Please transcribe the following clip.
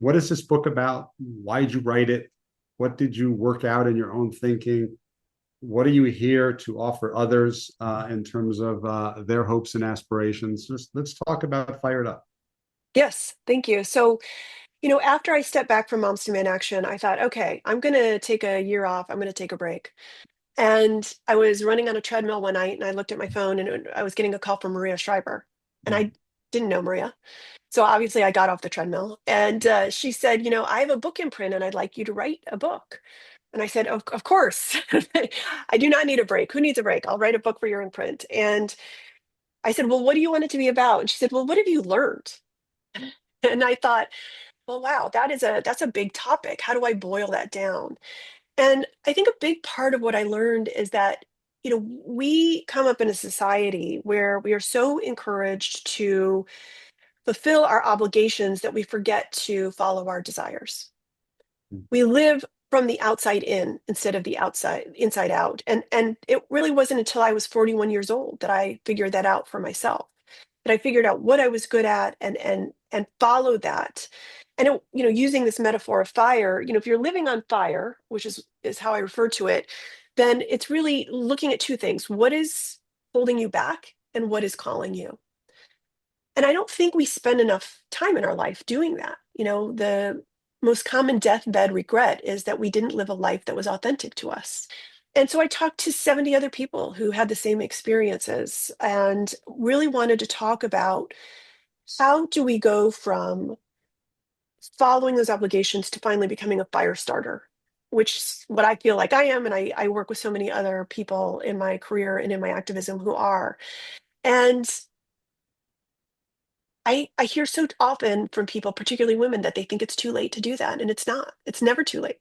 What is this book about? Why did you write it? What did you work out in your own thinking? What are you here to offer others in terms of their hopes and aspirations? Just let's talk about Fired Up. Yes, thank you. So, after I stepped back from Moms Demand Action, I thought, okay, I'm going to take a year off. I'm going to take a break. And I was running on a treadmill one night and I looked at my phone and I was getting a call from Maria Schreiber. And I didn't know Maria. So obviously I got off the treadmill and she said, I have a book in print and I'd like you to write a book. And I said, of course. I do not need a break. Who needs a break? I'll write a book for your imprint. And I said, well, what do you want it to be about? And she said, well, what have you learned? And I thought, well, wow, that's a big topic. How do I boil that down? And I think a big part of what I learned is that, we come up in a society where we are so encouraged to fulfill our obligations that we forget to follow our desires. We live from the outside in instead of the outside inside out. And it really wasn't until I was 41 years old that I figured that out for myself. That I figured out what I was good at and followed that. And using this metaphor of fire, if you're living on fire, which is how I refer to it, then it's really looking at two things. What is holding you back and what is calling you? And I don't think we spend enough time in our life doing that. The most common deathbed regret is that we didn't live a life that was authentic to us. And so I talked to 70 other people who had the same experiences and really wanted to talk about how do we go from following those obligations to finally becoming a fire starter, which is what I feel like I am. And I work with so many other people in my career and in my activism who are. And I hear so often from people, particularly women, that they think it's too late to do that. And it's not. It's never too late.